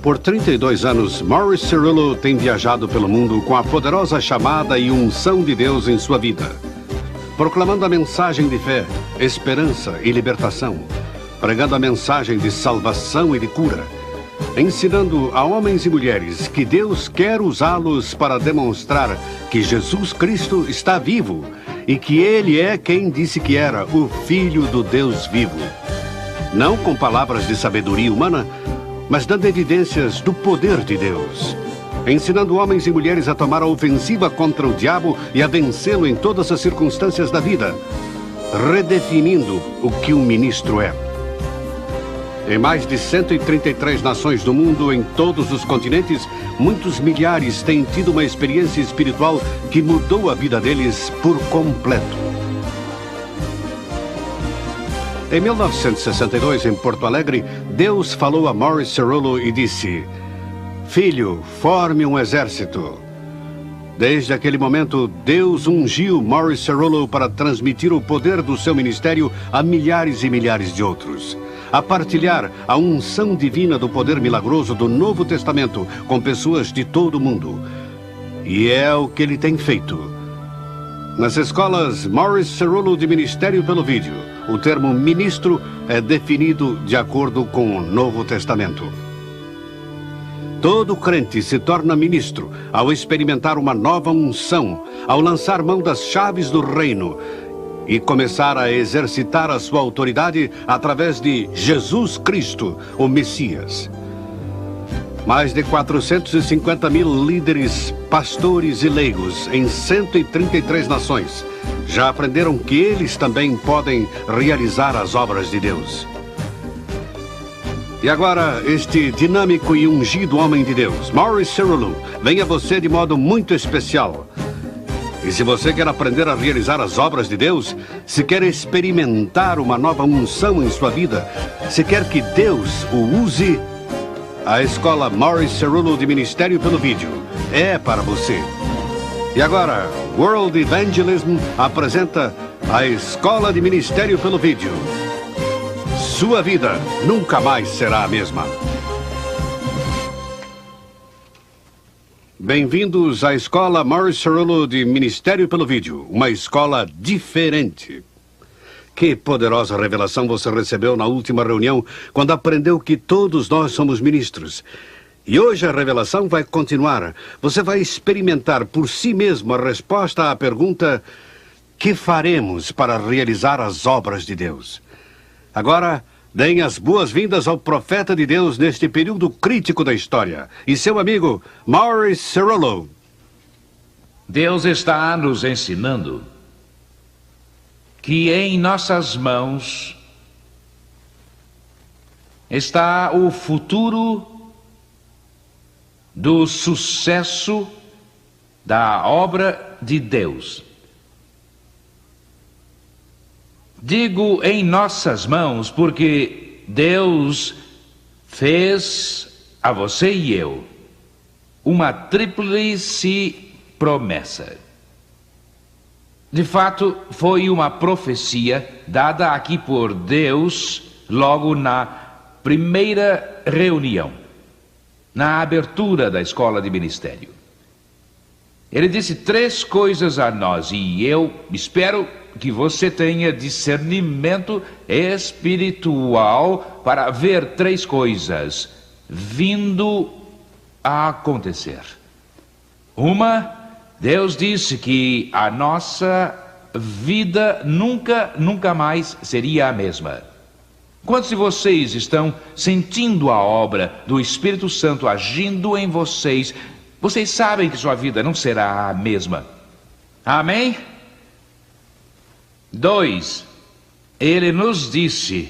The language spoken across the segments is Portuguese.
Por 32 anos, Morris Cerullo tem viajado pelo mundo com a poderosa chamada e unção de Deus em sua vida, proclamando a mensagem de fé, esperança e libertação, pregando a mensagem de salvação e de cura, ensinando a homens e mulheres que Deus quer usá-los para demonstrar que Jesus Cristo está vivo e que Ele é quem disse que era, o Filho do Deus vivo. Não com palavras de sabedoria humana, mas dando evidências do poder de Deus, ensinando homens e mulheres a tomar a ofensiva contra o diabo e a vencê-lo em todas as circunstâncias da vida, redefinindo o que um ministro é. Em mais de 133 nações do mundo, em todos os continentes, muitos milhares têm tido uma experiência espiritual que mudou a vida deles por completo. Em 1962, em Porto Alegre, Deus falou a Morris Cerullo e disse: "Filho, forme um exército." Desde aquele momento, Deus ungiu Morris Cerullo para transmitir o poder do seu ministério a milhares e milhares de outros, a partilhar a unção divina do poder milagroso do Novo Testamento com pessoas de todo o mundo. E é o que ele tem feito. Nas escolas Morris Cerullo de Ministério pelo Vídeo, o termo ministro é definido de acordo com o Novo Testamento. Todo crente se torna ministro ao experimentar uma nova unção, ao lançar mão das chaves do reino e começar a exercitar a sua autoridade através de Jesus Cristo, o Messias. Mais de 450 mil líderes, pastores e leigos em 133 nações já aprenderam que eles também podem realizar as obras de Deus. E agora, este dinâmico e ungido homem de Deus, Morris Cerullo, vem a você de modo muito especial. E se você quer aprender a realizar as obras de Deus, se quer experimentar uma nova unção em sua vida, se quer que Deus o use, a escola Morris Cerullo de Ministério pelo Vídeo é para você. E agora, World Evangelism apresenta a Escola de Ministério pelo Vídeo. Sua vida nunca mais será a mesma. Bem-vindos à escola Morris Cerullo de Ministério pelo Vídeo, uma escola diferente. Que poderosa revelação você recebeu na última reunião, quando aprendeu que todos nós somos ministros. E hoje a revelação vai continuar. Você vai experimentar por si mesmo a resposta à pergunta: que faremos para realizar as obras de Deus? Agora, deem as boas-vindas ao profeta de Deus neste período crítico da história, e seu amigo Morris Cerullo. Deus está nos ensinando que em nossas mãos está o futuro do sucesso da obra de Deus. Digo em nossas mãos porque Deus fez a você e eu uma tríplice promessa. De fato, foi uma profecia dada aqui por Deus logo na primeira reunião, na abertura da escola de ministério. Ele disse 3 coisas a nós e eu espero que você tenha discernimento espiritual para ver 3 coisas vindo a acontecer. Uma, Deus disse que a nossa vida nunca mais seria a mesma. Quantos de vocês estão sentindo a obra do Espírito Santo agindo em vocês? Vocês sabem que sua vida não será a mesma. Amém? 2, ele nos disse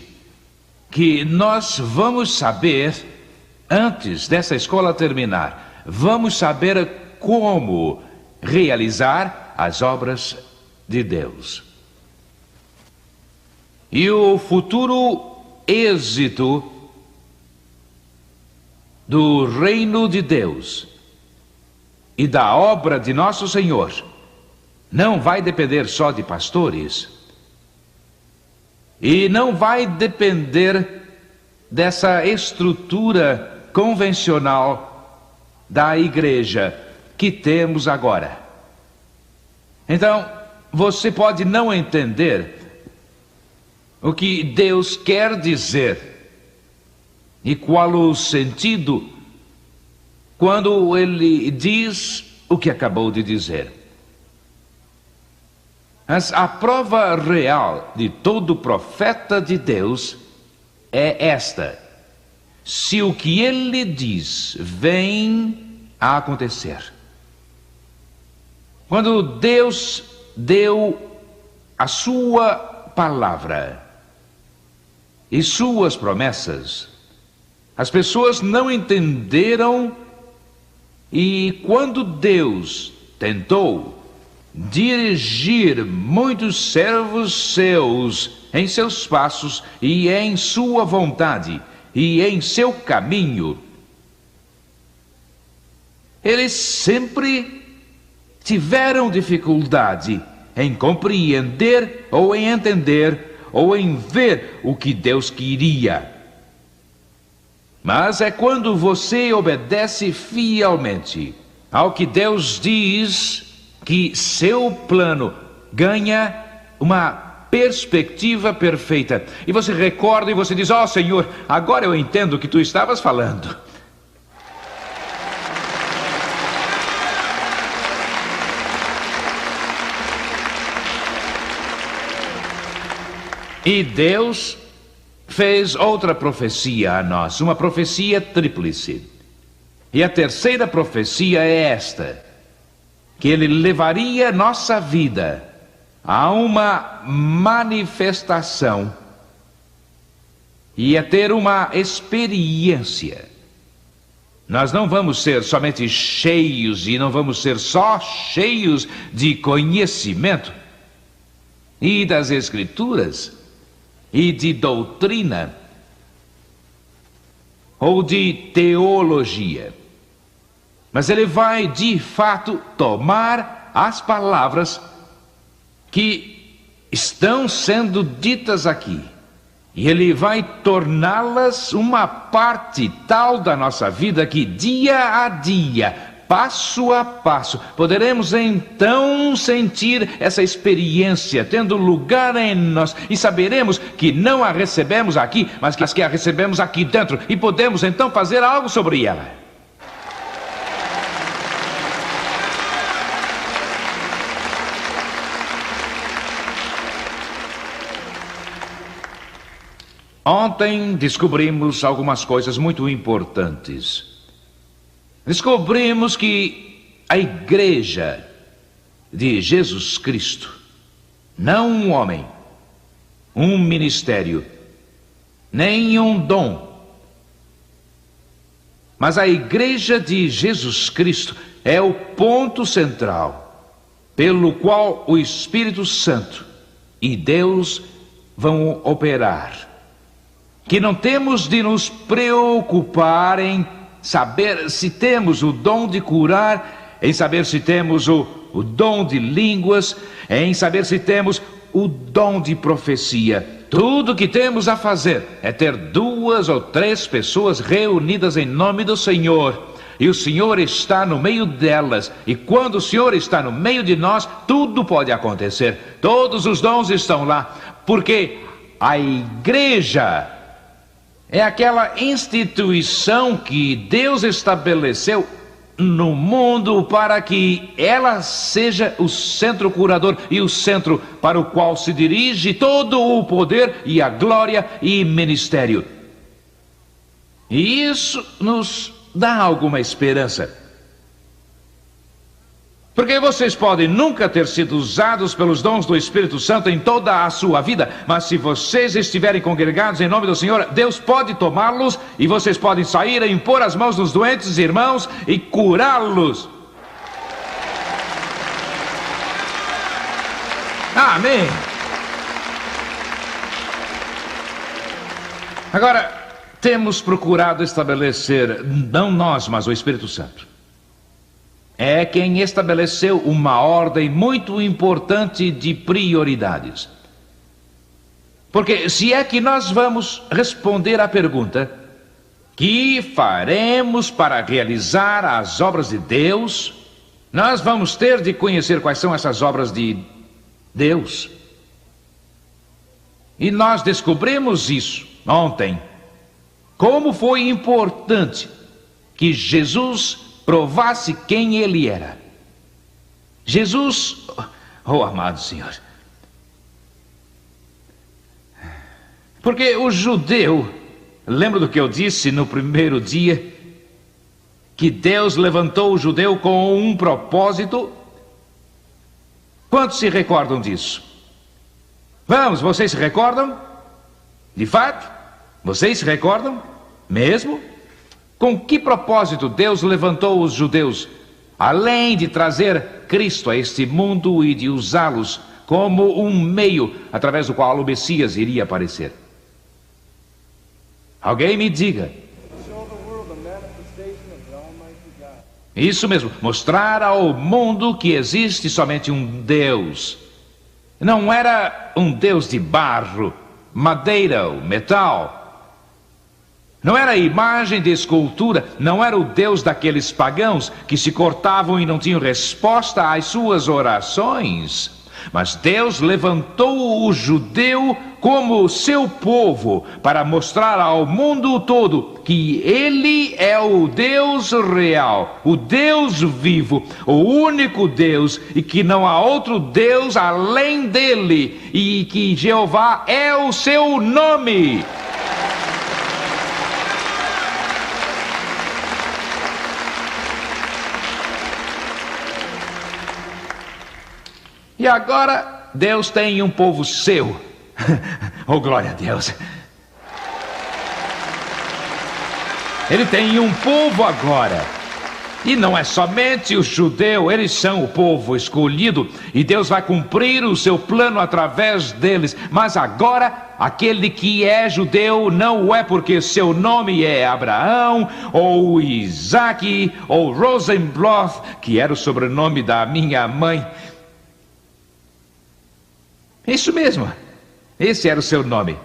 que nós vamos saber, antes dessa escola terminar, vamos saber como realizar as obras de Deus. E o futuro êxito do reino de Deus e da obra de nosso Senhor não vai depender só de pastores e não vai depender dessa estrutura convencional da igreja que temos agora. Então, você pode não entender o que Deus quer dizer e qual o sentido quando Ele diz o que acabou de dizer. Mas a prova real de todo profeta de Deus é esta: se o que ele diz vem a acontecer. Quando Deus deu a sua palavra e suas promessas, as pessoas não entenderam, e quando Deus tentou dirigir muitos servos seus em seus passos e em sua vontade e em seu caminho, eles sempre tiveram dificuldade em compreender ou em entender ou em ver o que Deus queria. Mas é quando você obedece fielmente ao que Deus diz que seu plano ganha uma perspectiva perfeita. E você recorda e você diz: ó Senhor, agora eu entendo o que tu estavas falando. E Deus fez outra profecia a nós, uma profecia tríplice. E a terceira profecia é esta: que Ele levaria nossa vida a uma manifestação e a ter uma experiência. Nós não vamos ser somente cheios e não vamos ser só cheios de conhecimento e das Escrituras e de doutrina ou de teologia, mas Ele vai de fato tomar as palavras que estão sendo ditas aqui e Ele vai torná-las uma parte tal da nossa vida que dia a dia, passo a passo, poderemos então sentir essa experiência tendo lugar em nós e saberemos que não a recebemos aqui, mas que a recebemos aqui dentro, e podemos então fazer algo sobre ela. Ontem descobrimos algumas coisas muito importantes. Descobrimos que a igreja de Jesus Cristo, não um homem, um ministério, nem um dom, mas a igreja de Jesus Cristo é o ponto central pelo qual o Espírito Santo e Deus vão operar. Que não temos de nos preocupar em saber se temos o dom de curar, em saber se temos o dom de línguas, em saber se temos o dom de profecia. Tudo que temos a fazer é ter 2 ou 3 pessoas reunidas em nome do Senhor, e o Senhor está no meio delas, e quando o Senhor está no meio de nós, tudo pode acontecer. Todos os dons estão lá, porque a igreja é aquela instituição que Deus estabeleceu no mundo para que ela seja o centro curador e o centro para o qual se dirige todo o poder e a glória e ministério. E isso nos dá alguma esperança. Porque vocês podem nunca ter sido usados pelos dons do Espírito Santo em toda a sua vida, mas se vocês estiverem congregados em nome do Senhor, Deus pode tomá-los e vocês podem sair e impor as mãos nos doentes irmãos e curá-los. Amém. Agora, temos procurado estabelecer, não nós, mas o Espírito Santo, é quem estabeleceu uma ordem muito importante de prioridades. Porque se é que nós vamos responder à pergunta: que faremos para realizar as obras de Deus, nós vamos ter de conhecer quais são essas obras de Deus. E nós descobrimos isso ontem. Como foi importante que Jesus provasse quem ele era. Jesus, oh amado Senhor, porque o judeu, lembra do que eu disse no primeiro dia, que Deus levantou o judeu com um propósito? Quantos se recordam disso? Vamos, vocês se recordam? De fato? Vocês se recordam? Mesmo? Com que propósito Deus levantou os judeus? Além de trazer Cristo a este mundo e de usá-los como um meio através do qual o Messias iria aparecer. Alguém me diga. Isso mesmo, mostrar ao mundo que existe somente um Deus. Não era um Deus de barro, madeira ou metal. Não era imagem de escultura, não era o Deus daqueles pagãos que se cortavam e não tinham resposta às suas orações. Mas Deus levantou o judeu como seu povo para mostrar ao mundo todo que ele é o Deus real, o Deus vivo, o único Deus, e que não há outro Deus além dele, e que Jeová é o seu nome. E agora Deus tem um povo seu. Oh, glória a Deus. Ele tem um povo agora. E não é somente o judeu, eles são o povo escolhido. E Deus vai cumprir o seu plano através deles. Mas agora, aquele que é judeu não o é porque seu nome é Abraão, ou Isaac, ou Rosenbloth, que era o sobrenome da minha mãe. Isso mesmo, esse era o seu nome.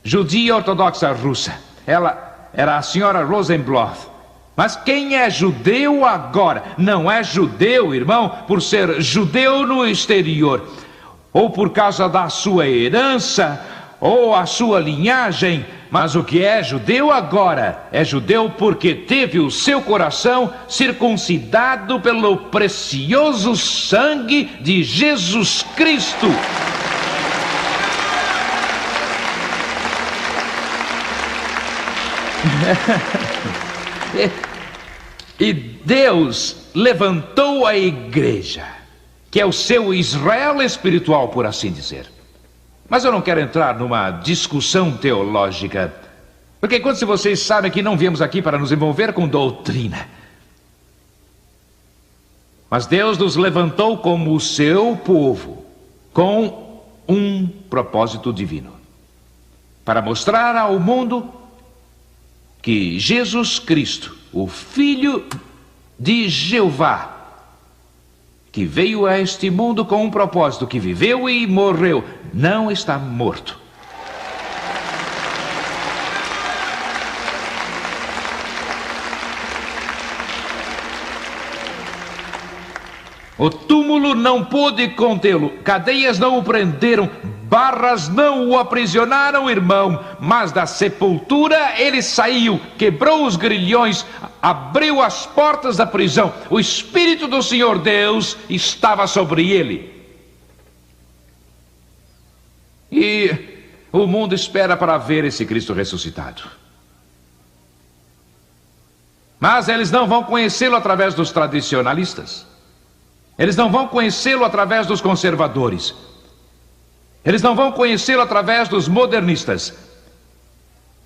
Judia ortodoxa russa. Ela era a senhora Rosenbloth. Mas quem é judeu agora? Não é judeu, irmão, por ser judeu no exterior, ou por causa da sua herança, ou a sua linhagem. Mas o que é judeu agora é judeu porque teve o seu coração circuncidado pelo precioso sangue de Jesus Cristo. E Deus levantou a igreja, que é o seu Israel espiritual, por assim dizer. Mas eu não quero entrar numa discussão teológica, porque quando vocês sabem que não viemos aqui para nos envolver com doutrina. Mas Deus nos levantou como o seu povo, com um propósito divino, para mostrar ao mundo que Jesus Cristo, o Filho de Jeová, que veio a este mundo com um propósito, que viveu e morreu, não está morto. O túmulo não pôde contê-lo, cadeias não o prenderam, barras não o aprisionaram, irmão, mas da sepultura ele saiu, quebrou os grilhões, abriu as portas da prisão. O Espírito do Senhor Deus estava sobre ele. E o mundo espera para ver esse Cristo ressuscitado. Mas eles não vão conhecê-lo através dos tradicionalistas. Eles não vão conhecê-lo através dos conservadores. Eles não vão conhecê-lo através dos modernistas.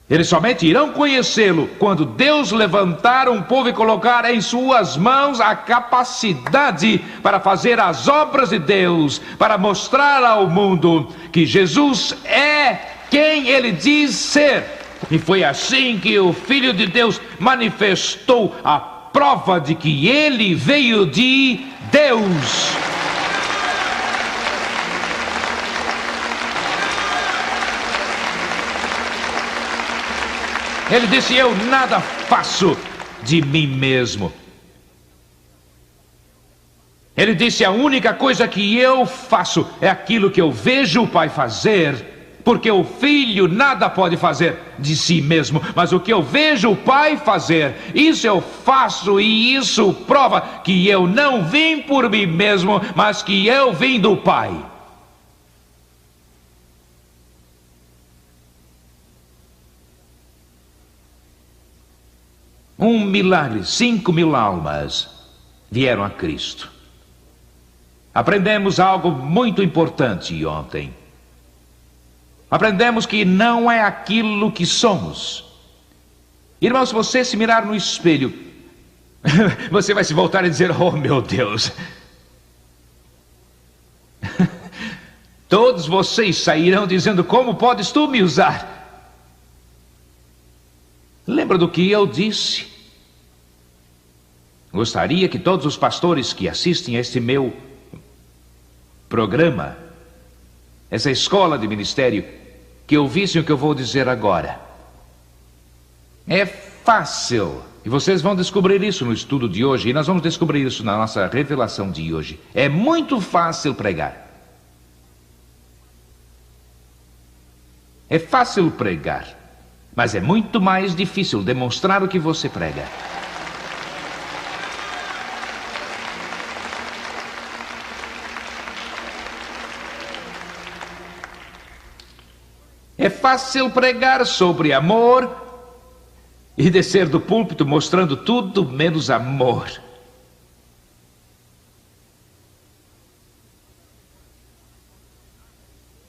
Eles somente irão conhecê-lo quando Deus levantar um povo e colocar em suas mãos a capacidade para fazer as obras de Deus, para mostrar ao mundo que Jesus é quem ele diz ser. E foi assim que o Filho de Deus manifestou a prova de que ele veio de Deus. Ele disse: eu nada faço de mim mesmo. Ele disse: a única coisa que eu faço é aquilo que eu vejo o Pai fazer, porque o Filho nada pode fazer de si mesmo, mas o que eu vejo o Pai fazer, isso eu faço, e isso prova que eu não vim por mim mesmo, mas que eu vim do Pai. Um milagre, 5.000 almas vieram a Cristo. Aprendemos algo muito importante ontem. Aprendemos que não é aquilo que somos. Irmão, se você se mirar no espelho, você vai se voltar e dizer: oh meu Deus. Todos vocês sairão dizendo: como podes tu me usar? Lembra do que eu disse? Gostaria que todos os pastores que assistem a este meu programa, essa escola de ministério, que ouvissem o que eu vou dizer agora. É fácil, e vocês vão descobrir isso no estudo de hoje, e nós vamos descobrir isso na nossa revelação de hoje. É muito fácil pregar. É fácil pregar, mas é muito mais difícil demonstrar o que você prega. É fácil pregar sobre amor e descer do púlpito mostrando tudo menos amor.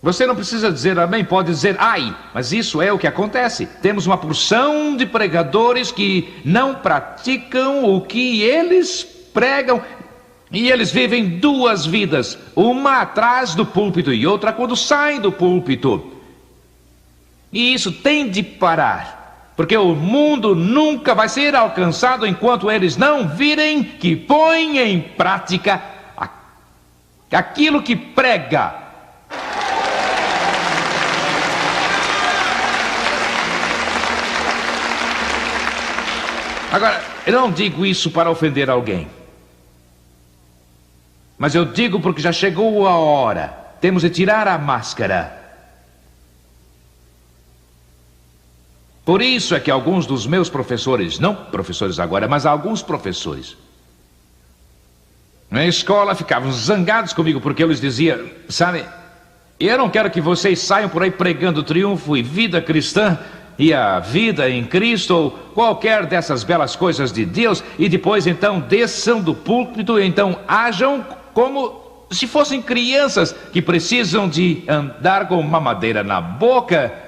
Você não precisa dizer amém, pode dizer ai, mas isso é o que acontece. Temos uma porção de pregadores que não praticam o que eles pregam, e eles vivem duas vidas, uma atrás do púlpito e outra quando saem do púlpito. E isso tem de parar, porque o mundo nunca vai ser alcançado enquanto eles não virem que põem em prática aquilo que prega. Agora, eu não digo isso para ofender alguém, mas eu digo porque já chegou a hora. Temos de tirar a máscara. Por isso é que alguns dos meus professores, não professores agora, mas alguns professores, na escola ficavam zangados comigo, porque eu lhes dizia: sabe, eu não quero que vocês saiam por aí pregando triunfo e vida cristã, e a vida em Cristo, ou qualquer dessas belas coisas de Deus, e depois então desçam do púlpito e então ajam como se fossem crianças que precisam de andar com mamadeira na boca.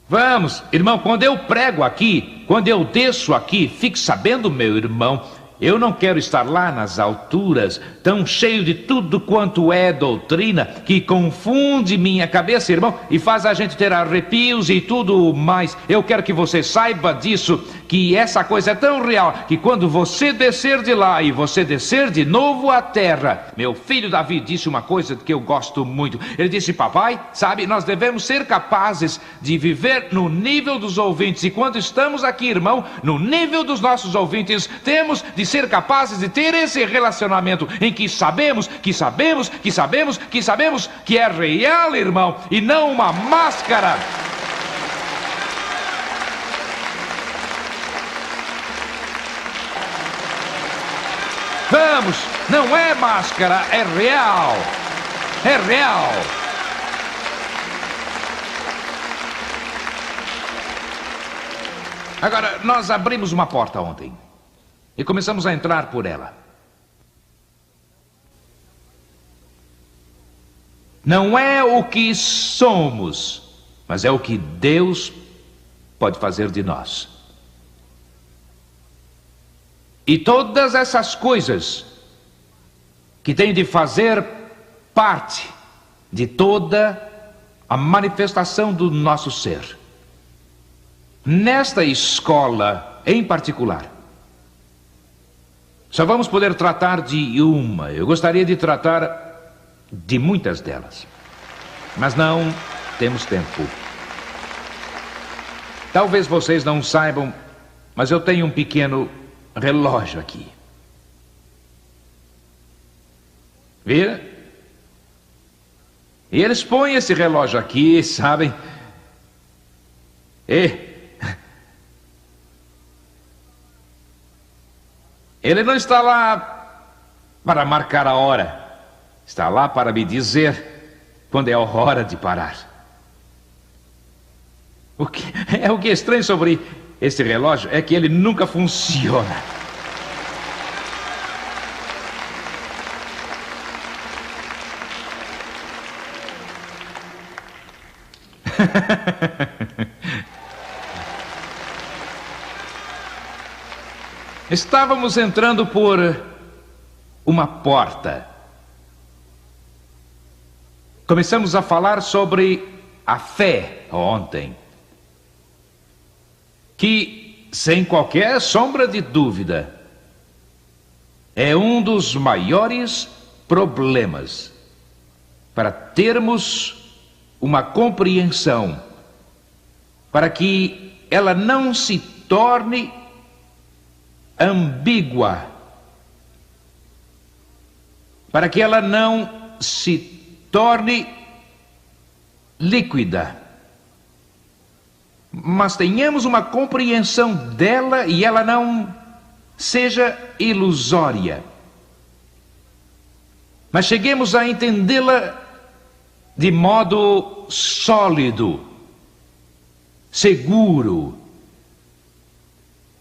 Vamos, irmão, quando eu prego aqui, quando eu desço aqui, fique sabendo, meu irmão, eu não quero estar lá nas alturas, tão cheio de tudo quanto é doutrina, que confunde minha cabeça, irmão, e faz a gente ter arrepios e tudo mais. Eu quero que você saiba disso, que essa coisa é tão real, que quando você descer de lá e você descer de novo à terra, meu filho Davi disse uma coisa que eu gosto muito. Ele disse: papai, sabe, nós devemos ser capazes de viver no nível dos ouvintes, e quando estamos aqui, irmão, no nível dos nossos ouvintes, temos de ser capazes de ter esse relacionamento em que sabemos que é real, irmão, e não uma máscara. Vamos, não é máscara, é real. É real. Agora, nós abrimos uma porta ontem e começamos a entrar por ela. Não é o que somos, mas é o que Deus pode fazer de nós. E todas essas coisas que têm de fazer parte de toda a manifestação do nosso ser. Nesta escola em particular, só vamos poder tratar de uma. Eu gostaria de tratar de muitas delas. Mas não temos tempo. Talvez vocês não saibam, mas eu tenho um pequeno relógio aqui. Vira? E eles põem esse relógio aqui, sabem? Ele não está lá para marcar a hora. Está lá para me dizer quando é a hora de parar. O que é estranho sobre esse relógio é que ele nunca funciona. Estávamos entrando por uma porta. Começamos a falar sobre a fé ontem, que, sem qualquer sombra de dúvida, é um dos maiores problemas para termos uma compreensão, para que ela não se torne ambígua, para que ela não se torne líquida, mas tenhamos uma compreensão dela e ela não seja ilusória, mas cheguemos a entendê-la de modo sólido, seguro,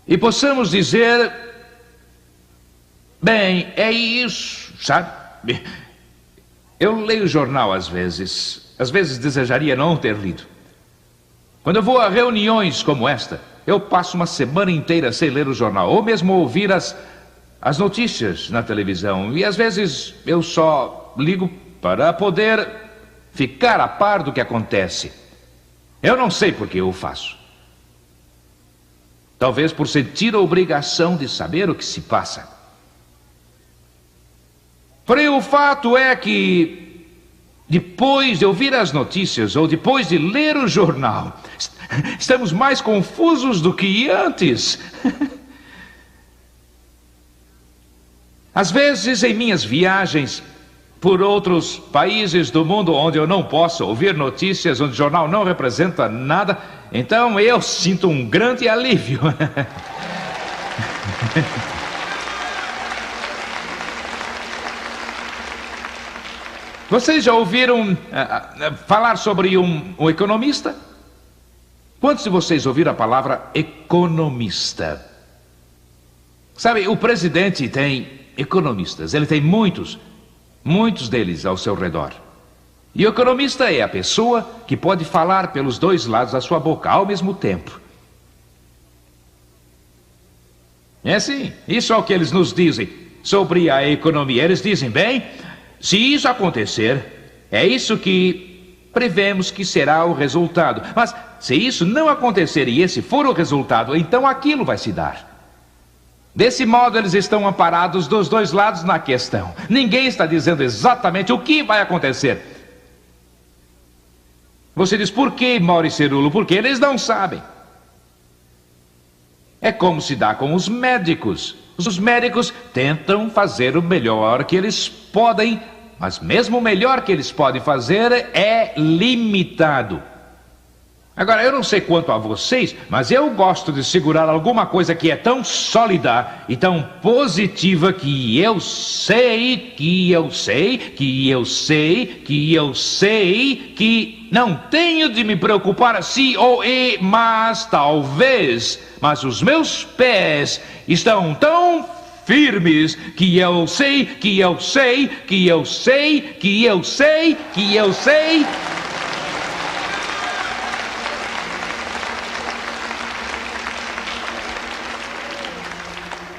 e possamos dizer, bem, é isso, sabe? Eu leio jornal às vezes desejaria não ter lido. Quando eu vou a reuniões como esta, eu passo uma semana inteira sem ler o jornal, ou mesmo ouvir as notícias na televisão, e às vezes eu só ligo para poder ficar a par do que acontece. Eu não sei por que eu faço. Talvez por sentir a obrigação de saber o que se passa. Porém, o fato é que, depois de ouvir as notícias ou depois de ler o jornal, estamos mais confusos do que antes. Às vezes, em minhas viagens por outros países do mundo onde eu não posso ouvir notícias, onde o jornal não representa nada, então eu sinto um grande alívio. Vocês já ouviram falar sobre um economista? Quantos de vocês ouviram a palavra economista? Sabe, o presidente tem economistas, ele tem muitos deles ao seu redor. E o economista é a pessoa que pode falar pelos dois lados da sua boca ao mesmo tempo. É sim, isso é o que eles nos dizem sobre a economia. Eles dizem, bem, se isso acontecer, é isso que prevemos que será o resultado. Mas se isso não acontecer e esse for o resultado, então aquilo vai se dar. Desse modo, eles estão amparados dos dois lados na questão. Ninguém está dizendo exatamente o que vai acontecer. Você diz, por que, Mauro e Cerulo? Porque eles não sabem. É como se dá com os médicos. Os médicos tentam fazer o melhor que eles podem, mas mesmo o melhor que eles podem fazer é limitado. Agora, eu não sei quanto a vocês, mas eu gosto de segurar alguma coisa que é tão sólida e tão positiva que eu sei que não tenho de me preocupar se ou e, mas talvez, mas os meus pés estão tão firmes que eu sei.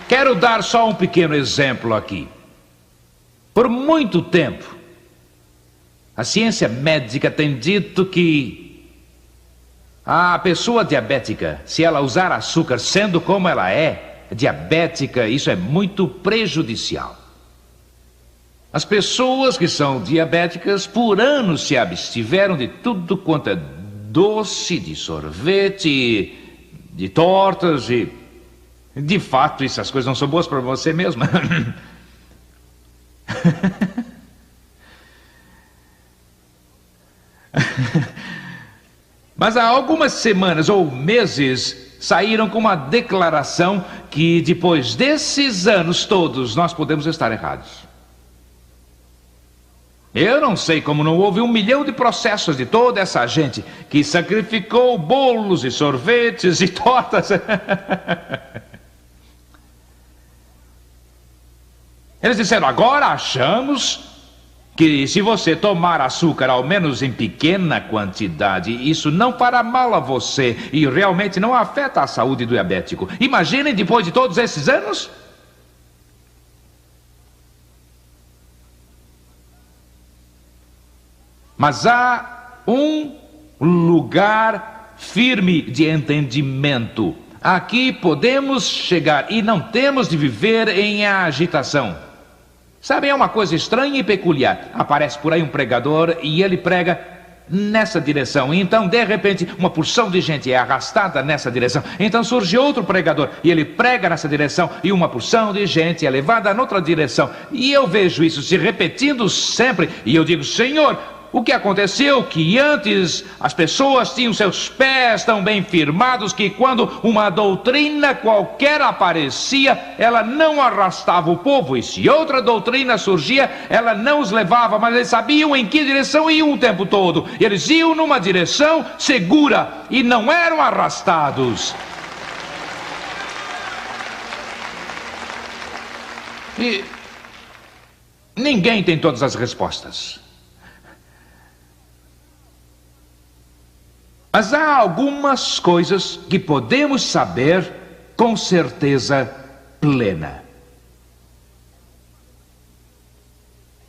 Quero dar só um pequeno exemplo aqui. Por muito tempo, a ciência médica tem dito que a pessoa diabética, se ela usar açúcar sendo como ela é, diabética, isso é muito prejudicial. As pessoas que são diabéticas por anos se abstiveram de tudo quanto é doce, de sorvete, de tortas e... De fato, essas coisas não são boas para você mesmo. Mas há algumas semanas ou meses saíram com uma declaração que depois desses anos todos nós podemos estar errados. Eu não sei como não houve 1 milhão de processos de toda essa gente que sacrificou bolos e sorvetes e tortas. Eles disseram, agora achamos que se você tomar açúcar, ao menos em pequena quantidade, isso não fará mal a você e realmente não afeta a saúde do diabético. Imaginem depois de todos esses anos. Mas há um lugar firme de entendimento. Aqui podemos chegar e não temos de viver em agitação. Sabe, é uma coisa estranha e peculiar. Aparece por aí um pregador e ele prega nessa direção. Então, de repente, uma porção de gente é arrastada nessa direção. Então surge outro pregador e ele prega nessa direção e uma porção de gente é levada noutra direção. E eu vejo isso se repetindo sempre e eu digo, Senhor, o que aconteceu que antes as pessoas tinham seus pés tão bem firmados que quando uma doutrina qualquer aparecia, ela não arrastava o povo, e se outra doutrina surgia, ela não os levava, mas eles sabiam em que direção iam o tempo todo. Eles iam numa direção segura e não eram arrastados. E ninguém tem todas as respostas. Mas há algumas coisas que podemos saber com certeza plena.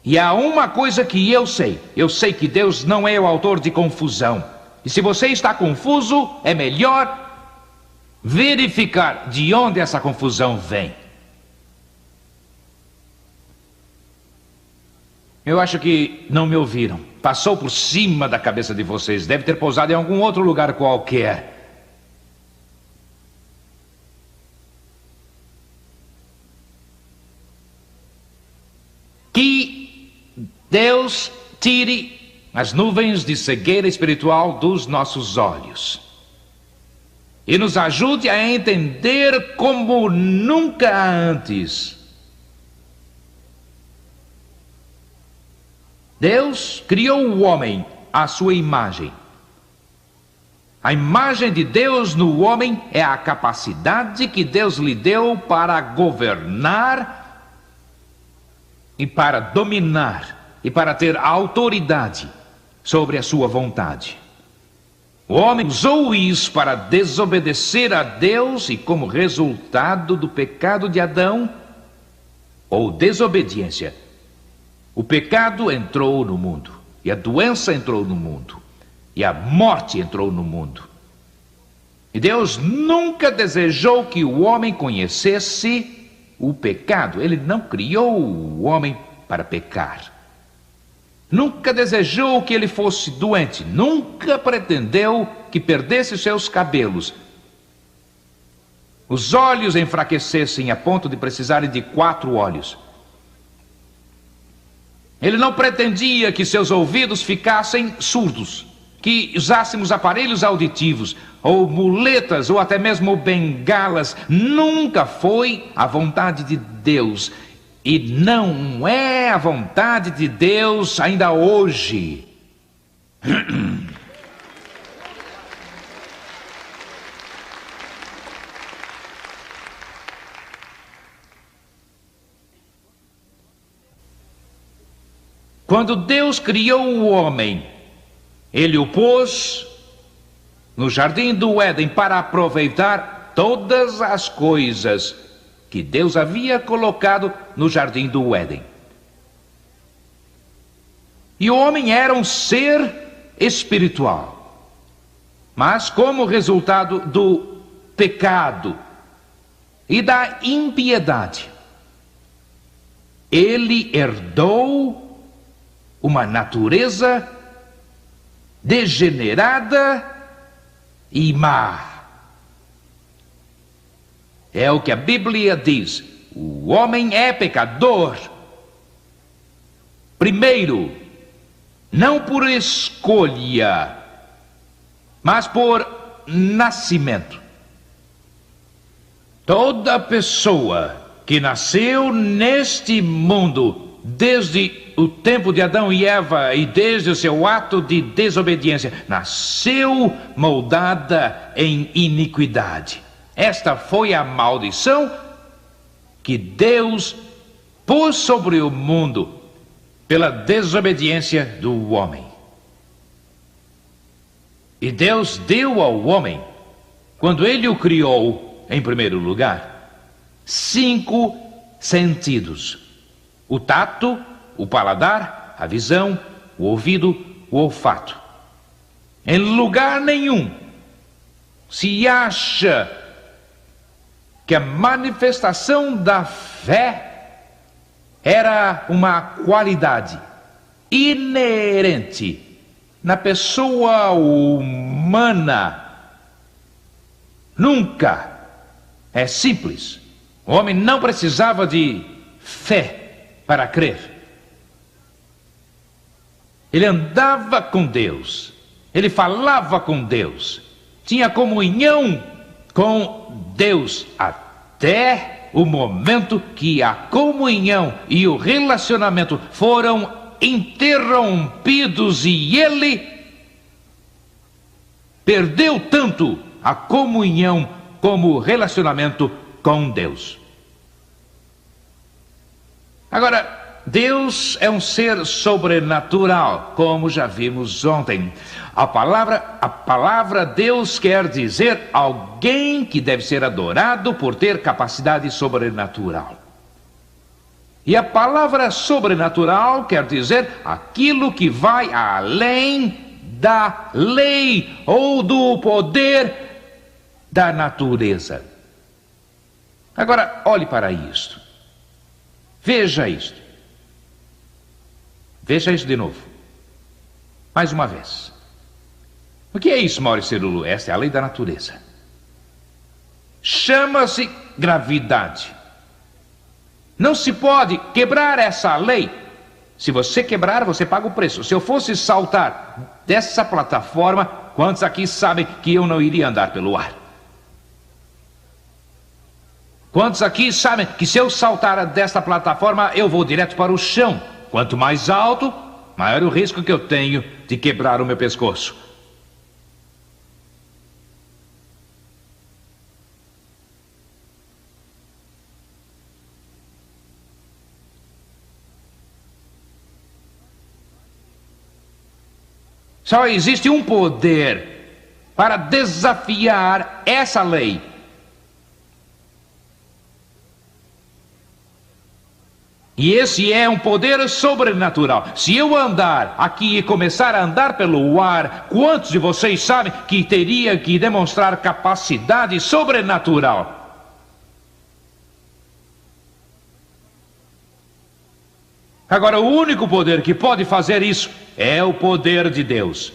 E há uma coisa que eu sei que Deus não é o autor de confusão. E se você está confuso, é melhor verificar de onde essa confusão vem. Eu acho que não me ouviram. Passou por cima da cabeça de vocês. Deve ter pousado em algum outro lugar qualquer. Que Deus tire as nuvens de cegueira espiritual dos nossos olhos. E nos ajude a entender como nunca antes. Deus criou o homem à sua imagem. A imagem de Deus no homem é a capacidade que Deus lhe deu para governar e para dominar e para ter autoridade sobre a sua vontade. O homem usou isso para desobedecer a Deus e, como resultado do pecado de Adão, ou desobediência, o pecado entrou no mundo, e a doença entrou no mundo, e a morte entrou no mundo. E Deus nunca desejou que o homem conhecesse o pecado. Ele não criou o homem para pecar. Nunca desejou que ele fosse doente. Nunca pretendeu que perdesse seus cabelos. Os olhos enfraquecessem a ponto de precisarem de 4 olhos. Ele não pretendia que seus ouvidos ficassem surdos, que usássemos aparelhos auditivos, ou muletas, ou até mesmo bengalas. Nunca foi a vontade de Deus, e não é a vontade de Deus ainda hoje. Quando Deus criou o homem, Ele o pôs no jardim do Éden para aproveitar todas as coisas que Deus havia colocado no jardim do Éden. E o homem era um ser espiritual, mas como resultado do pecado e da impiedade, ele herdou uma natureza degenerada e má. É o que a Bíblia diz. O homem é pecador. Primeiro, não por escolha, mas por nascimento. Toda pessoa que nasceu neste mundo, desde o tempo de Adão e Eva e desde o seu ato de desobediência, nasceu moldada em iniquidade. Esta foi a maldição que Deus pôs sobre o mundo pela desobediência do homem. E Deus deu ao homem, quando ele o criou, em primeiro lugar, 5 sentidos: o tato, o paladar, a visão, o ouvido, o olfato. Em lugar nenhum se acha que a manifestação da fé era uma qualidade inerente na pessoa humana. Nunca. É simples. O homem não precisava de fé para crer. Ele andava com Deus, ele falava com Deus, tinha comunhão com Deus, até o momento que a comunhão e o relacionamento foram interrompidos e ele perdeu tanto a comunhão como o relacionamento com Deus. Agora, Deus é um ser sobrenatural, como já vimos ontem. A palavra Deus quer dizer alguém que deve ser adorado por ter capacidade sobrenatural. E a palavra sobrenatural quer dizer aquilo que vai além da lei ou do poder da natureza. Agora, olhe para isto. Veja isto. Veja isso de novo. Mais uma vez. O que é isso, Maurício Cerulo? Esta é a lei da natureza. Chama-se gravidade. Não se pode quebrar essa lei. Se você quebrar, você paga o preço. Se eu fosse saltar dessa plataforma, quantos aqui sabem que eu não iria andar pelo ar? Quantos aqui sabem que se eu saltar desta plataforma, eu vou direto para o chão? Quanto mais alto, maior o risco que eu tenho de quebrar o meu pescoço. Só existe um poder para desafiar essa lei. E esse é um poder sobrenatural. Se eu andar aqui e começar a andar pelo ar, quantos de vocês sabem que teria que demonstrar capacidade sobrenatural? Agora, o único poder que pode fazer isso é o poder de Deus.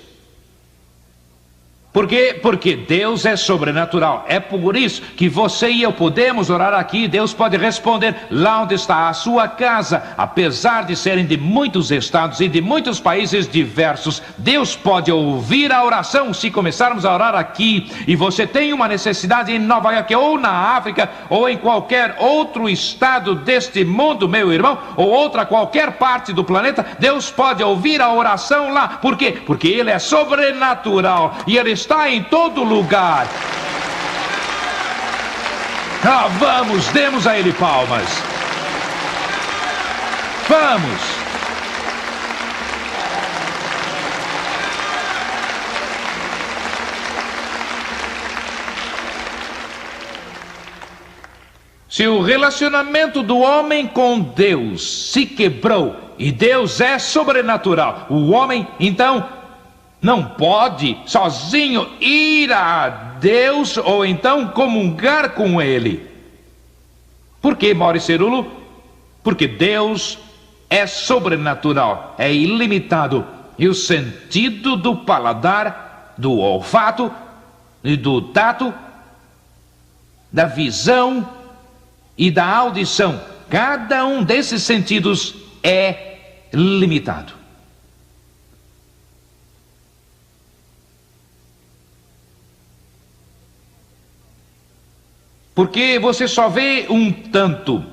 Por quê? Porque Deus é sobrenatural. É por isso que você e eu podemos orar aqui. Deus pode responder lá onde está a sua casa. Apesar de serem de muitos estados e de muitos países diversos, Deus pode ouvir a oração. Se começarmos a orar aqui e você tem uma necessidade em Nova York ou na África ou em qualquer outro estado deste mundo, meu irmão, ou outra qualquer parte do planeta, Deus pode ouvir a oração lá. Por quê? Porque Ele é sobrenatural e Ele está em todo lugar. Vamos, demos a Ele palmas. Vamos. Se o relacionamento do homem com Deus se quebrou e Deus é sobrenatural, o homem então não pode sozinho ir a Deus ou então comungar com Ele. Por quê, Maurício Cerulo? Porque Deus é sobrenatural, é ilimitado. E o sentido do paladar, do olfato e do tato, da visão e da audição, cada um desses sentidos é limitado. Porque você só vê um tanto.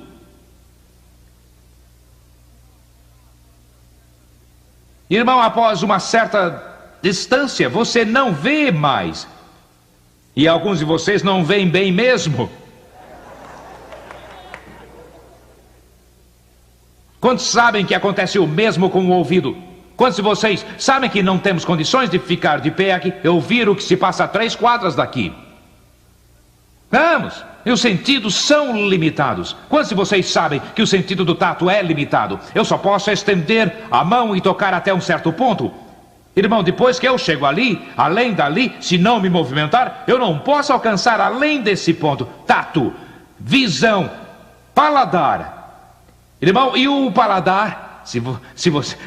Irmão, após uma certa distância, você não vê mais. E alguns de vocês não veem bem mesmo. Quantos sabem que acontece o mesmo com o ouvido? Quantos de vocês sabem que não temos condições de ficar de pé aqui e ouvir o que se passa a 3 quadras daqui? Vamos! E os sentidos são limitados. Quantos de vocês sabem que o sentido do tato é limitado? Eu só posso estender a mão e tocar até um certo ponto. Irmão, depois que eu chego ali, além dali, se não me movimentar, eu não posso alcançar além desse ponto. Tato, visão, paladar. Irmão, e o paladar? Se você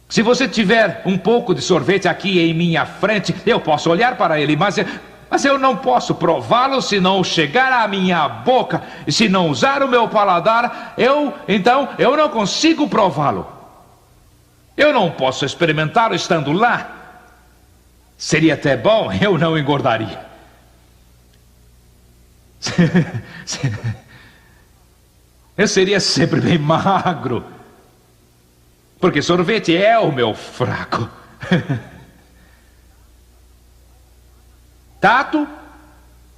Se você tiver um pouco de sorvete aqui em minha frente, eu posso olhar para ele, mas eu não posso prová-lo se não chegar à minha boca. E se não usar o meu paladar, então eu não consigo prová-lo. Eu não posso experimentá-lo estando lá. Seria até bom, eu não engordaria. Eu seria sempre bem magro. Porque sorvete é o meu fraco. Tato,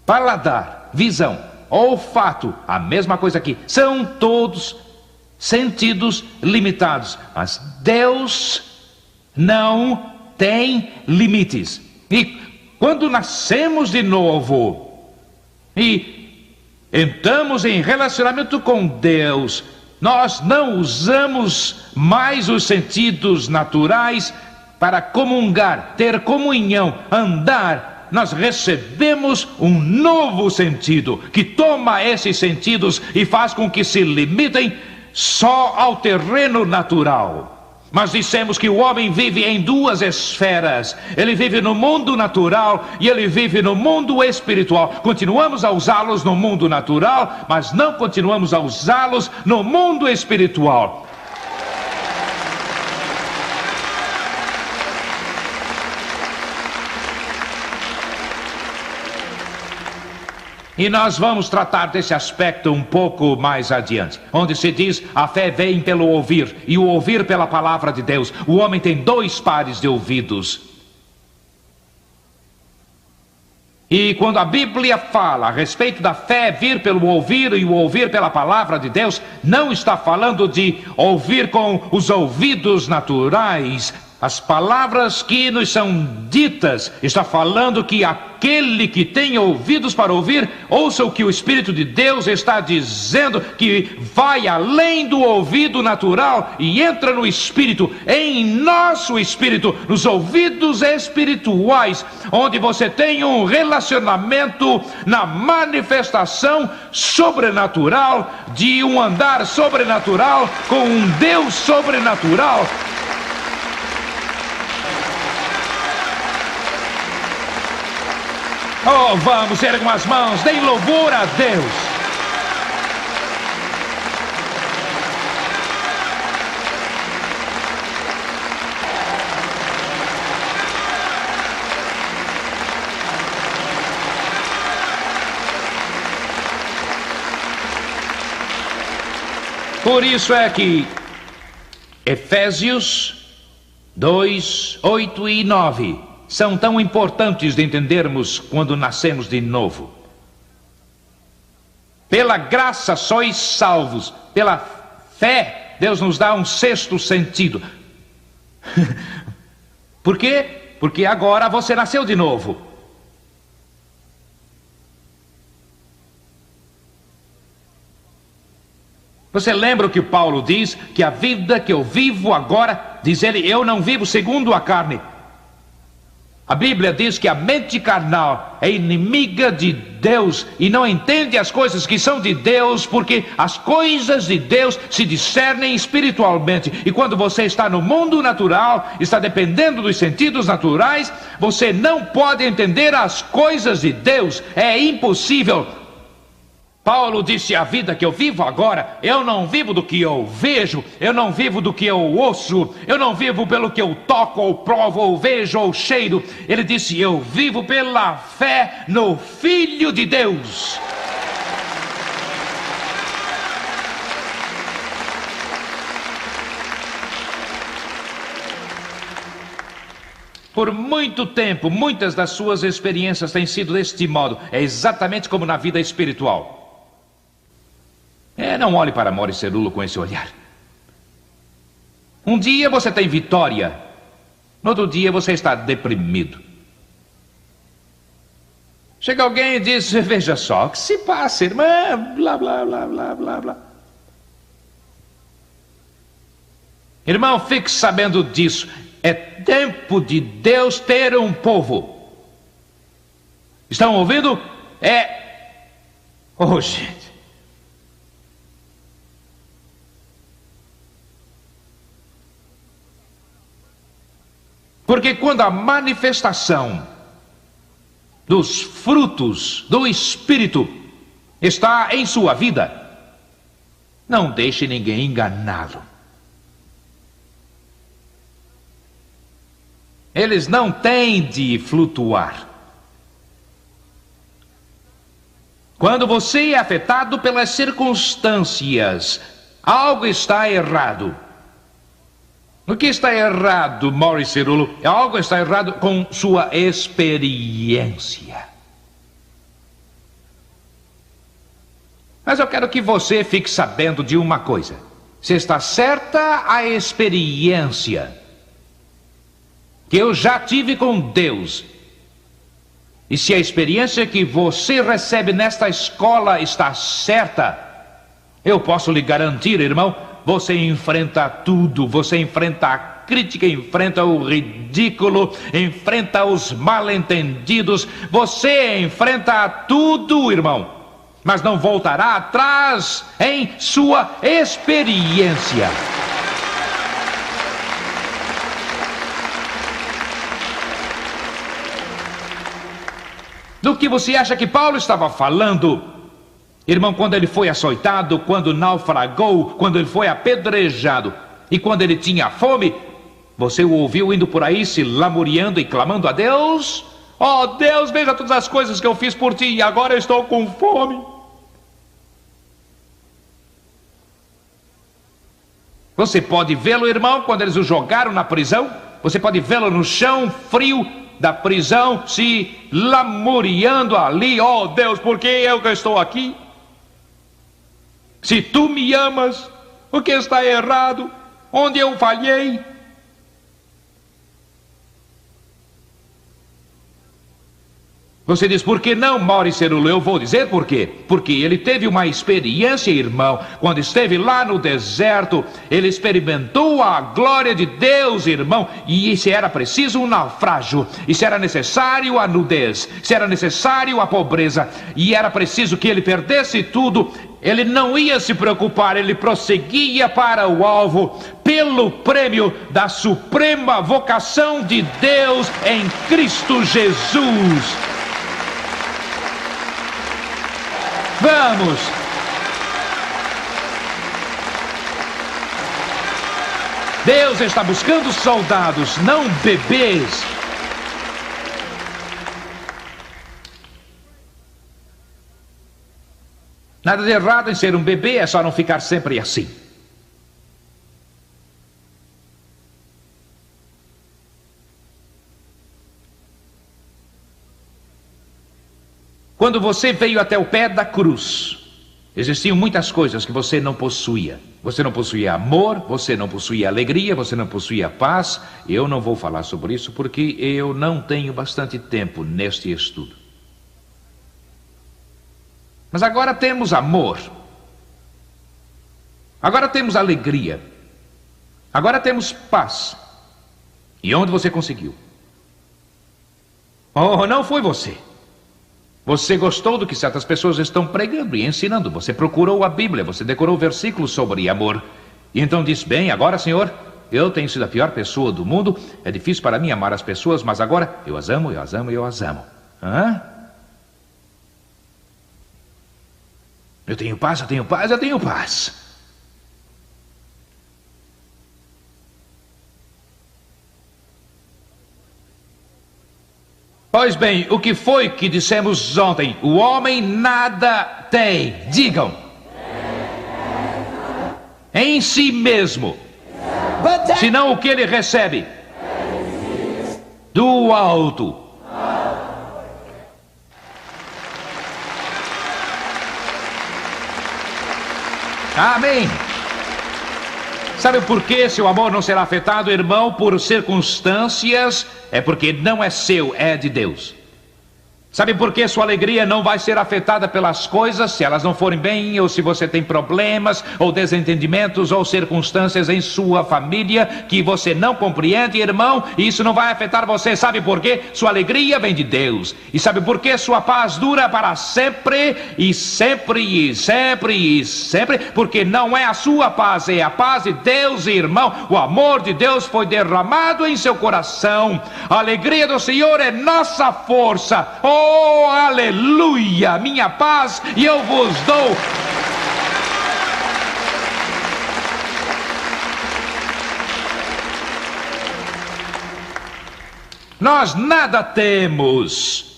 paladar, visão, olfato, a mesma coisa aqui. São todos sentidos limitados. Mas Deus não tem limites. E quando nascemos de novo e entramos em relacionamento com Deus, nós não usamos mais os sentidos naturais para comungar, ter comunhão, andar. Nós recebemos um novo sentido que toma esses sentidos e faz com que se limitem só ao terreno natural. Mas dissemos que o homem vive em 2 esferas. Ele vive no mundo natural e ele vive no mundo espiritual. Continuamos a usá-los no mundo natural, mas não continuamos a usá-los no mundo espiritual. E nós vamos tratar desse aspecto um pouco mais adiante, onde se diz: a fé vem pelo ouvir, e o ouvir pela palavra de Deus. O homem tem 2 pares de ouvidos. E quando a Bíblia fala a respeito da fé vir pelo ouvir e o ouvir pela palavra de Deus, não está falando de ouvir com os ouvidos naturais, as palavras que nos são ditas. Está falando que aquele que tem ouvidos para ouvir, ouça o que o Espírito de Deus está dizendo, que vai além do ouvido natural e entra no Espírito, em nosso Espírito, nos ouvidos espirituais, onde você tem um relacionamento na manifestação sobrenatural, de um andar sobrenatural com um Deus sobrenatural. Oh, vamos, ergam as mãos, deem louvor a Deus. Por isso é que Efésios 2, 8 e 9 são tão importantes de entendermos quando nascemos de novo. Pela graça sois salvos, pela fé Deus nos dá um 6º sentido. Por quê? Porque agora você nasceu de novo. Você lembra o que Paulo diz? Que a vida que eu vivo agora, diz ele, eu não vivo segundo a carne. A Bíblia diz que a mente carnal é inimiga de Deus e não entende as coisas que são de Deus, porque as coisas de Deus se discernem espiritualmente. E quando você está no mundo natural, está dependendo dos sentidos naturais, você não pode entender as coisas de Deus. É impossível. Paulo disse: a vida que eu vivo agora, eu não vivo do que eu vejo, eu não vivo do que eu ouço, eu não vivo pelo que eu toco, ou provo, ou vejo, ou cheiro. Ele disse: eu vivo pela fé no Filho de Deus. Por muito tempo, muitas das suas experiências têm sido deste modo. É exatamente como na vida espiritual. Não olhe para Maurice Cerullo com esse olhar. Um dia você tem vitória, no outro dia você está deprimido. Chega alguém e diz: veja só, o que se passa, irmã? Blá, blá, blá, blá, blá, blá. Irmão, fique sabendo disso. É tempo de Deus ter um povo. Estão ouvindo? Oh, gente. Porque quando a manifestação dos frutos do Espírito está em sua vida, não deixe ninguém enganá-lo. Eles não têm de flutuar. Quando você é afetado pelas circunstâncias, algo está errado. O que está errado, Maurice Cerullo? Algo está errado com sua experiência. Mas eu quero que você fique sabendo de uma coisa. Se está certa a experiência que eu já tive com Deus, e se a experiência que você recebe nesta escola está certa, eu posso lhe garantir, irmão, você enfrenta tudo. Você enfrenta a crítica, enfrenta o ridículo, enfrenta os mal-entendidos. Você enfrenta tudo, irmão, mas não voltará atrás em sua experiência. Do que você acha que Paulo estava falando? Irmão, quando ele foi açoitado, quando naufragou, quando ele foi apedrejado e quando ele tinha fome, você o ouviu indo por aí se lamuriando e clamando a Deus? Oh Deus, veja todas as coisas que eu fiz por ti e agora eu estou com fome. Você pode vê-lo, irmão, quando eles o jogaram na prisão. Você pode vê-lo no chão frio da prisão, se lamuriando ali. Oh Deus, por que eu que estou aqui? Se tu me amas, o que está errado? Onde eu falhei? Você diz: por que não, Maurice Cerullo? Eu vou dizer por quê. Porque ele teve uma experiência, irmão. Quando esteve lá no deserto, ele experimentou a glória de Deus, irmão. E se era preciso um naufrágio, e se era necessário a nudez, se era necessário a pobreza, e era preciso que ele perdesse tudo, ele não ia se preocupar, ele prosseguia para o alvo, pelo prêmio da suprema vocação de Deus em Cristo Jesus. Vamos! Deus está buscando soldados, não bebês. Nada de errado em ser um bebê, é só não ficar sempre assim. Quando você veio até o pé da cruz, existiam muitas coisas que você não possuía. Você não possuía amor, você não possuía alegria, você não possuía paz. Eu não vou falar sobre isso porque eu não tenho bastante tempo neste estudo. Mas agora temos amor. Agora temos alegria. Agora temos paz. E onde você conseguiu? Oh, não foi você. Você gostou do que certas pessoas estão pregando e ensinando. Você procurou a Bíblia, você decorou versículos sobre amor. E então disse, bem, agora, Senhor, eu tenho sido a pior pessoa do mundo. É difícil para mim amar as pessoas, mas agora eu as amo, eu as amo, eu as amo. Hã? Eu tenho paz, eu tenho paz, eu tenho paz. Pois bem, o que foi que dissemos ontem? O homem nada tem. Digam. Em si mesmo. Senão o que ele recebe? Do alto. Amém. Sabe por que seu amor não será afetado, irmão, por circunstâncias? É porque não é seu, é de Deus. Sabe por que sua alegria não vai ser afetada pelas coisas, se elas não forem bem, ou se você tem problemas, ou desentendimentos, ou circunstâncias em sua família que você não compreende, irmão, e isso não vai afetar você. Sabe por quê? Sua alegria vem de Deus. E sabe por que sua paz dura para sempre, e sempre, e sempre, e sempre? Porque não é a sua paz, é a paz de Deus, irmão. O amor de Deus foi derramado em seu coração. A alegria do Senhor é nossa força. Oh, aleluia, minha paz, e eu vos dou. Nós nada temos.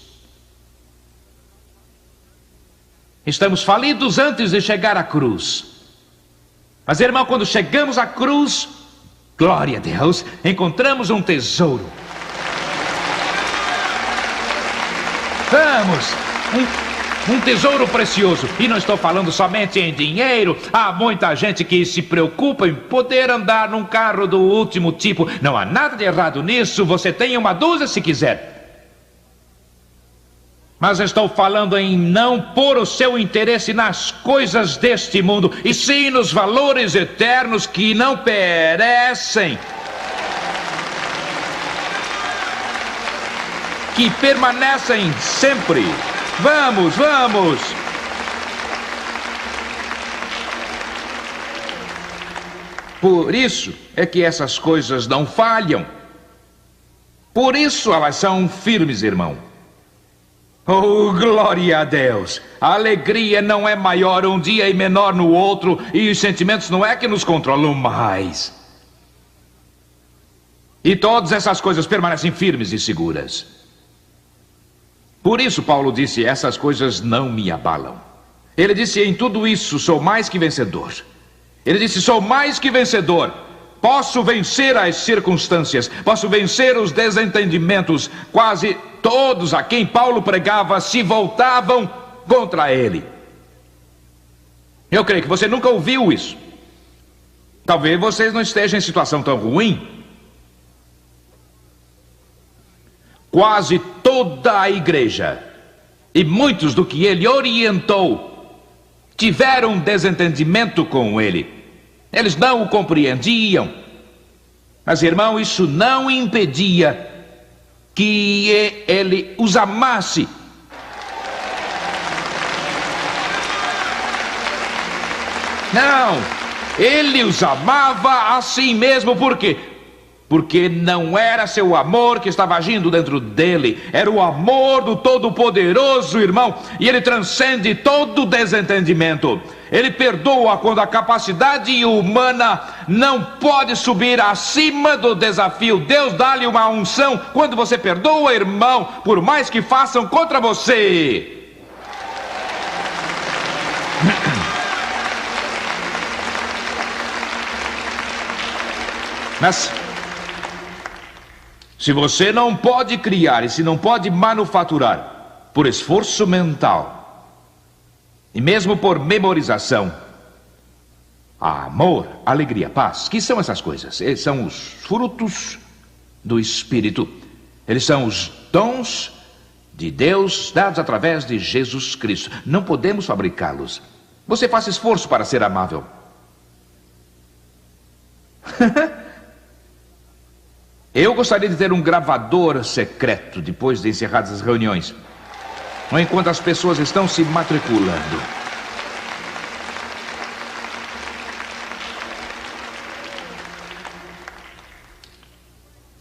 Estamos falidos antes de chegar à cruz. Mas, irmão, quando chegamos à cruz, glória a Deus, encontramos um tesouro. Vamos, um tesouro precioso. E não estou falando somente em dinheiro. Há muita gente que se preocupa em poder andar num carro do último tipo. Não há nada de errado nisso. Você tem uma dúzia se quiser. Mas estou falando em não pôr o seu interesse nas coisas deste mundo, e sim nos valores eternos que não perecem, que permanecem sempre. Vamos, vamos. Por isso é que essas coisas não falham. Por isso elas são firmes, irmão. Oh, glória a Deus. A alegria não é maior um dia e menor no outro, e os sentimentos não é que nos controlam mais. E todas essas coisas permanecem firmes e seguras. Por isso Paulo disse, essas coisas não me abalam. Ele disse, em tudo isso sou mais que vencedor. Ele disse, sou mais que vencedor. Posso vencer as circunstâncias, posso vencer os desentendimentos. Quase todos a quem Paulo pregava se voltavam contra ele. Eu creio que você nunca ouviu isso. Talvez vocês não estejam em situação tão ruim. Quase toda a igreja e muitos do que ele orientou tiveram desentendimento com ele. Eles não o compreendiam. Mas, irmão, isso não impedia que ele os amasse. Não, ele os amava assim mesmo. Por quê? Porque não era seu amor que estava agindo dentro dele, era o amor do Todo-Poderoso, irmão, e ele transcende todo desentendimento. Ele perdoa quando a capacidade humana não pode subir acima do desafio. Deus dá-lhe uma unção quando você perdoa, irmão, por mais que façam contra você. Mas se você não pode criar e se não pode manufaturar por esforço mental e mesmo por memorização, amor, alegria, paz, que são essas coisas? Eles são os frutos do Espírito. Eles são os dons de Deus dados através de Jesus Cristo. Não podemos fabricá-los. Você faça esforço para ser amável. Eu gostaria de ter um gravador secreto depois de encerradas as reuniões, ou enquanto as pessoas estão se matriculando.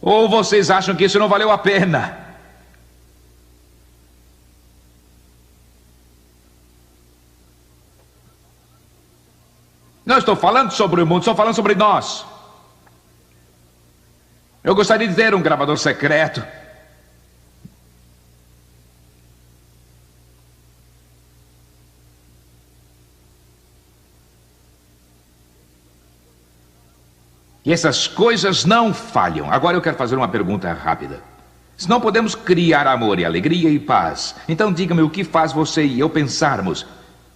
Ou vocês acham que isso não valeu a pena? Não estou falando sobre o mundo, estou falando sobre nós. Eu gostaria de ter um gravador secreto. E essas coisas não falham. Agora eu quero fazer uma pergunta rápida. Se não podemos criar amor e alegria e paz, então diga-me o que faz você e eu pensarmos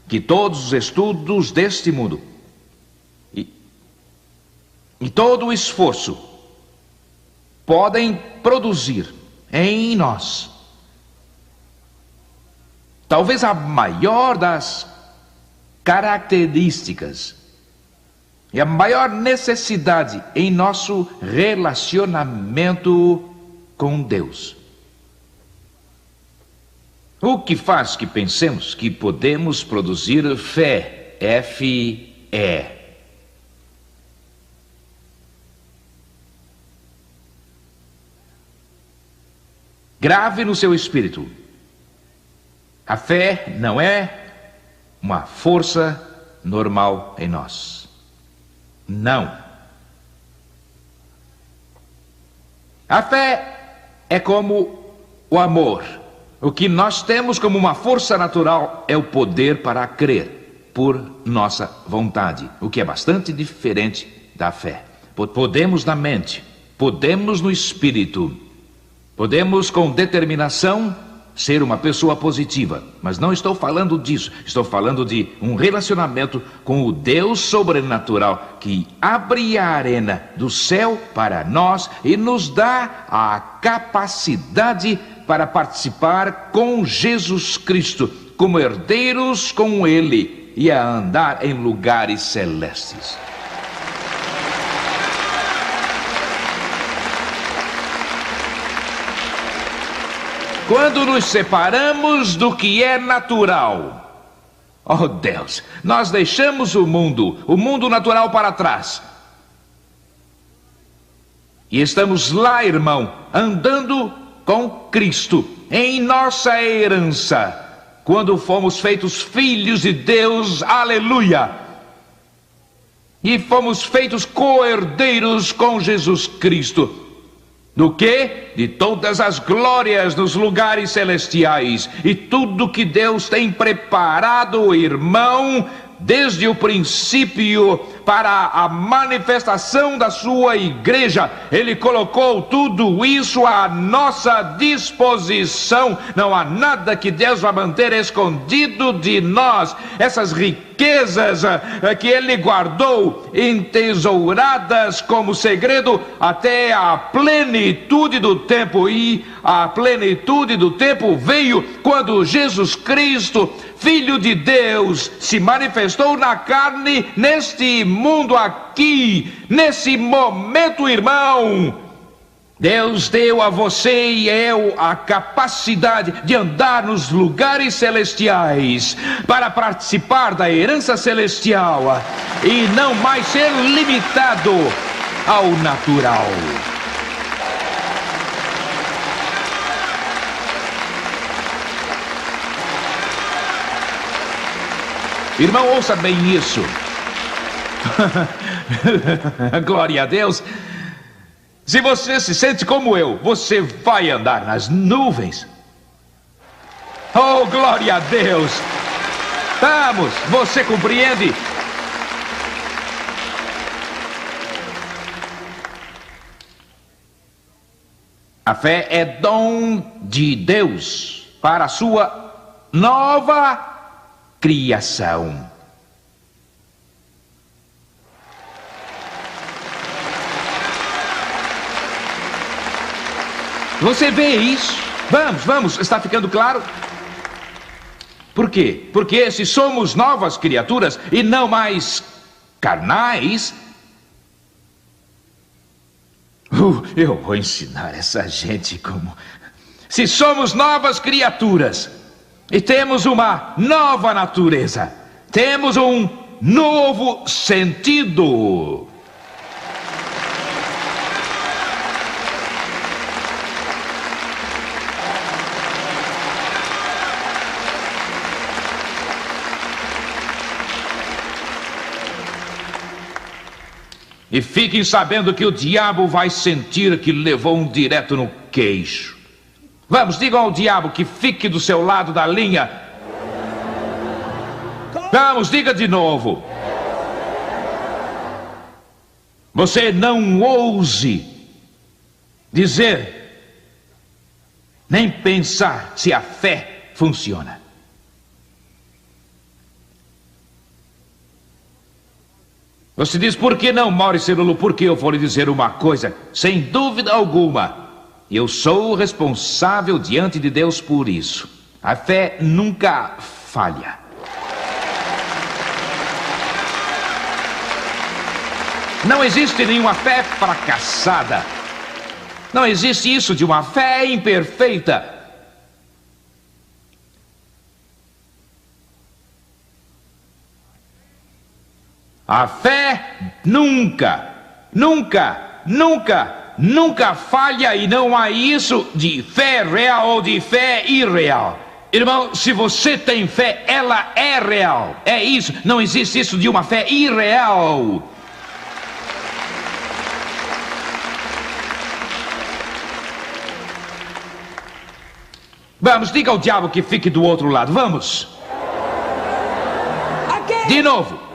que todos os estudos deste mundo e todo o esforço podem produzir em nós talvez a maior das características e a maior necessidade em nosso relacionamento com Deus. O que faz que pensemos que podemos produzir fé, F-E. Grave no seu espírito. A fé não é uma força normal em nós. Não. A fé é como o amor. O que nós temos como uma força natural é o poder para crer por nossa vontade, o que é bastante diferente da fé. Podemos na mente, podemos no espírito, podemos com determinação ser uma pessoa positiva, mas não estou falando disso. Estou falando de um relacionamento com o Deus sobrenatural que abre a arena do céu para nós e nos dá a capacidade para participar com Jesus Cristo, como herdeiros com Ele e a andar em lugares celestes. Quando nos separamos do que é natural, oh Deus, nós deixamos o mundo natural para trás. E estamos lá, irmão, andando com Cristo, em nossa herança, quando fomos feitos filhos de Deus, aleluia! E fomos feitos co-herdeiros com Jesus Cristo. Do que? De todas as glórias nos lugares celestiais. E tudo que Deus tem preparado, irmão, desde o princípio para a manifestação da sua igreja. Ele colocou tudo isso à nossa disposição. Não há nada que Deus vai manter escondido de nós. Essas riquezas que Ele guardou entesouradas como segredo até a plenitude do tempo. E a plenitude do tempo veio quando Jesus Cristo, Filho de Deus, se manifestou na carne neste mundo aqui, nesse momento, irmão. Deus deu a você e eu a capacidade de andar nos lugares celestiais para participar da herança celestial e não mais ser limitado ao natural. Irmão, ouça bem isso. Glória a Deus. Se você se sente como eu, você vai andar nas nuvens. Oh, glória a Deus. Vamos, você compreende? A fé é dom de Deus para a sua nova criação. Você vê isso? Vamos, está ficando claro? Por quê? Porque se somos novas criaturas e não mais carnais, Eu vou ensinar essa gente como... Se somos novas criaturas e temos uma nova natureza, temos um novo sentido. E fiquem sabendo que o diabo vai sentir que levou um direto no queixo. Vamos, digam ao diabo que fique do seu lado da linha. Vamos, diga de novo. Você não ouse dizer, nem pensar se a fé funciona. Você diz, por que não, Maurice Lulu? Porque eu vou lhe dizer uma coisa, sem dúvida alguma. Eu sou responsável diante de Deus por isso. A fé nunca falha. Não existe nenhuma fé fracassada. Não existe isso de uma fé imperfeita. A fé nunca falha, e não há isso de fé real ou de fé irreal. Irmão, se você tem fé, ela é real. É isso. Não existe isso de uma fé irreal. Vamos, diga ao diabo que fique do outro lado. Vamos. De novo.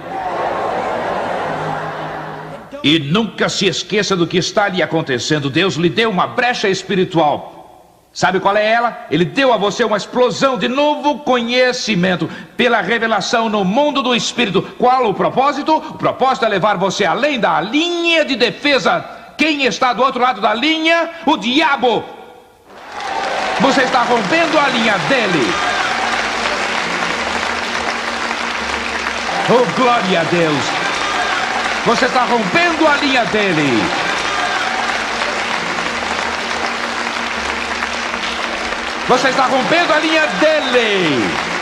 E nunca se esqueça do que está lhe acontecendo. Deus lhe deu uma brecha espiritual. Sabe qual é ela? Ele deu a você uma explosão de novo conhecimento pela revelação no mundo do Espírito. Qual o propósito? O propósito é levar você além da linha de defesa. Quem está do outro lado da linha? O diabo. Você está rompendo a linha dele. Oh, glória a Deus. Você está rompendo a linha dele. Você está rompendo a linha dele.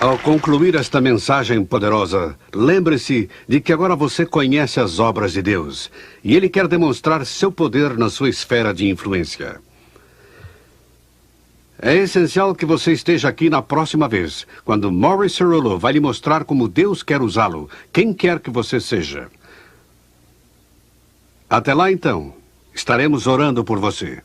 Ao concluir esta mensagem poderosa, lembre-se de que agora você conhece as obras de Deus e Ele quer demonstrar seu poder na sua esfera de influência. É essencial que você esteja aqui na próxima vez, quando Maurice Cerullo vai lhe mostrar como Deus quer usá-lo, quem quer que você seja. Até lá, então, estaremos orando por você.